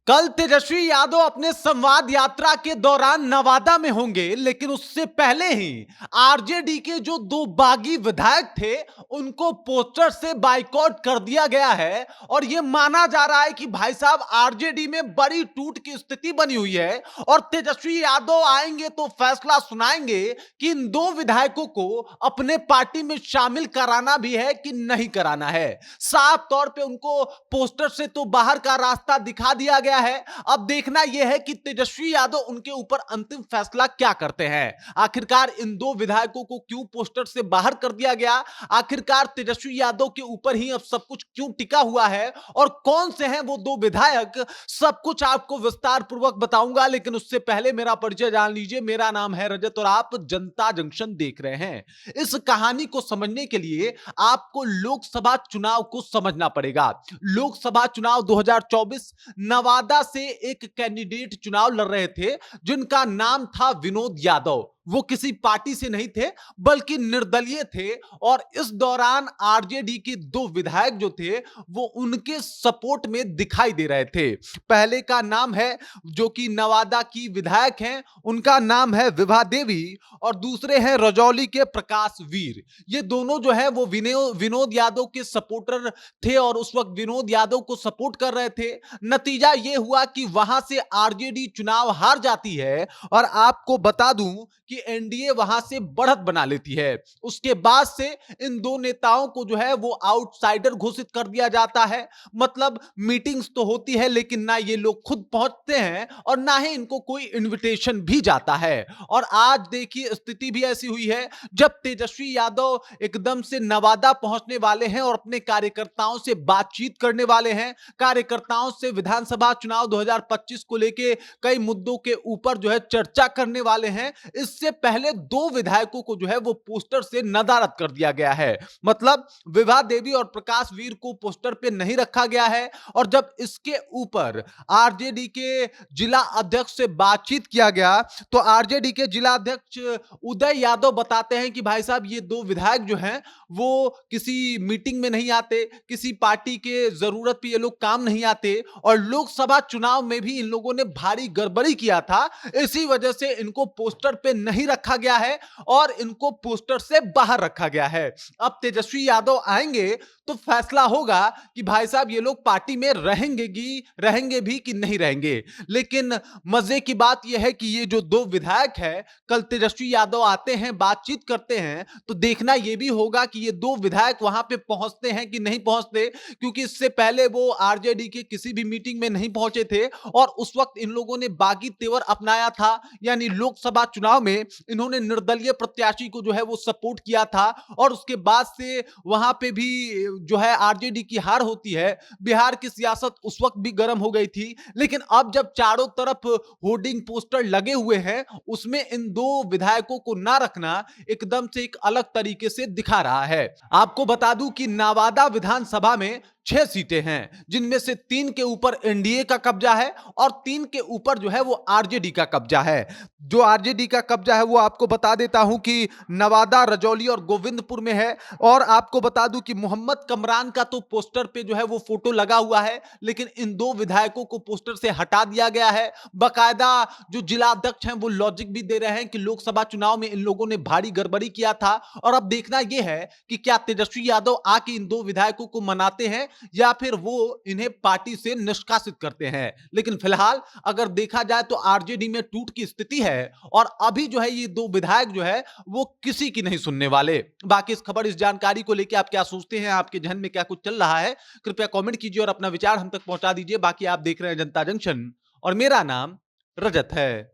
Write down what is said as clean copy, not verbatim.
कल तेजस्वी यादव अपने संवाद यात्रा के दौरान नवादा में होंगे, लेकिन उससे पहले ही आरजेडी के जो दो बागी विधायक थे उनको पोस्टर से बाइकआउट कर दिया गया है। और यह माना जा रहा है कि भाई साहब आरजेडी में बड़ी टूट की स्थिति बनी हुई है और तेजस्वी यादव आएंगे तो फैसला सुनाएंगे कि इन दो विधायकों को अपने पार्टी में शामिल कराना भी है कि नहीं कराना है। साफ तौर पे उनको पोस्टर से तो बाहर का रास्ता दिखा दिया गया है। अब देखना यह है कि तेजस्वी यादव उनके ऊपर अंतिम फैसला क्या करते हैं। आखिरकार इन दो विधायकों को क्यों पोस्टर से बाहर कर दिया गया, आखिरकार तेजस्वी यादव के ऊपर ही अब सब कुछ क्यों टिका हुआ है और कौन से हैं वो दो विधायक, सब कुछ आपको विस्तार पूर्वक बताऊंगा। लेकिन उससे पहले मेरा परिचय जान लीजिए। मेरा नाम है रजत और आप जनता जंक्शन देख रहे हैं। इस कहानी को समझने के लिए आपको लोकसभा चुनाव को समझना पड़ेगा। लोकसभा चुनाव 2024 नवादा से एक कैंडिडेट चुनाव लड़ रहे थे जिनका नाम था विनोद यादव। वो किसी पार्टी से नहीं थे बल्कि निर्दलीय थे और इस दौरान आरजेडी के दो विधायक जो थे वो उनके सपोर्ट में दिखाई दे रहे थे। पहले का नाम है, जो कि नवादा की विधायक हैं, उनका नाम है विभा देवी और दूसरे हैं रजौली के प्रकाश वीर। ये दोनों जो है वो विनोद यादव के सपोर्टर थे और उस वक्त विनोद यादव को सपोर्ट कर रहे थे। नतीजा यह हुआ कि वहां से आरजेडी चुनाव हार जाती है और आपको बता दूं कि एनडीए वहां से बढ़त बना लेती है। उसके बाद से इन दो नेताओं को जो है वो आउटसाइडर घोषित कर दिया जाता है। मतलब मीटिंग्स तो होती है लेकिन ना ये लोग खुद पहुंचते हैं और ना ही इनको कोई इनविटेशन भी जाता है। और आज देखिए स्थिति भी ऐसी हुई है, जब तेजस्वी यादव एकदम से नवादा पहुंचने वाले हैं और अपने कार्यकर्ताओं से बातचीत करने वाले हैं, कार्यकर्ताओं से विधानसभा चुनाव 2025 को लेके कई मुद्दों के ऊपर जो है चर्चा करने वाले हैं, इससे पहले दो विधायकों को जो है वो पोस्टर से नदारद कर दिया गया है। मतलब विभा देवी और प्रकाश वीर को पोस्टर पे नहीं रखा गया है। और जब इसके ऊपर आरजेडी के जिला अध्यक्ष से बातचीत किया गया तो आरजेडी के जिला अध्यक्ष उदय यादव बताते हैं कि भाई साहब ये दो विधायक जो हैं वो किसी मीटिंग में नहीं आते, किसी पार्टी के जरूरत पे ये लोग काम नहीं आते और लोकसभा चुनाव में भी इन लोगों ने भारी गड़बड़ी किया था, इसी वजह से इनको पोस्टर पे नहीं रखा गया है और इनको पोस्टर से बाहर रखा गया है। अब तेजस्वी यादव आएंगे तो फैसला होगा कि भाई साहब ये लोग पार्टी में रहेंगे भी कि नहीं रहेंगे। लेकिन मजे की बात यह है कि ये जो दो विधायक है, कल तेजस्वी यादव आते हैं, बातचीत करते हैं, तो देखना यह भी होगा कि ये दो विधायक वहां पे पहुंचते हैं कि नहीं पहुंचते, क्योंकि इससे पहले वो आरजेडी के किसी भी मीटिंग में नहीं पहुंचे थे और उस वक्त इन लोगों ने बागी तेवर अपनाया था। यानी लोकसभा चुनाव में इन्होंने निर्दलीय प्रत्याशी को जो है वो सपोर्ट किया था और उसके बाद से वहां पे भी जो है आरजेडी की हार होती है। बिहार की सियासत उस वक्त भी गर्म हो गई थी, लेकिन अब जब चारों तरफ होर्डिंग पोस्टर लगे हुए हैं, उसमें इन दो विधायकों को ना रखना एकदम से एक अलग तरीके से दिखा रहा है। आपको बता दूं कि नवादा विधानसभा में 6 सीटें हैं, जिनमें से 3 के ऊपर एनडीए का कब्जा है और 3 के ऊपर जो है वो आरजेडी का कब्जा है। जो आरजेडी का कब्जा है वो आपको बता देता हूं कि नवादा, रजौली और गोविंदपुर में है। और आपको बता दूं कि मोहम्मद कमरान का तो पोस्टर पे जो है वो फोटो लगा हुआ है, लेकिन इन दो विधायकों को पोस्टर से हटा दिया गया है। बकायदा जो जिला अध्यक्ष हैं वो लॉजिक भी दे रहे हैं कि लोकसभा चुनाव में इन लोगों ने भारी गड़बड़ी किया था और अब देखना यह है कि क्या तेजस्वी यादव आके इन दो विधायकों को मनाते हैं या फिर वो इन्हें पार्टी से निष्कासित करते हैं। लेकिन फिलहाल अगर देखा जाए तो आरजेडी में टूट की स्थिति है और अभी जो है ये दो विधायक जो है वो किसी की नहीं सुनने वाले। बाकी इस खबर, इस जानकारी को लेकर आप क्या सोचते हैं, आपके जहन में क्या कुछ चल रहा है, कृपया कमेंट कीजिए और अपना विचार हम तक पहुंचा दीजिए। बाकी आप देख रहे हैं जनता जंक्शन और मेरा नाम रजत है।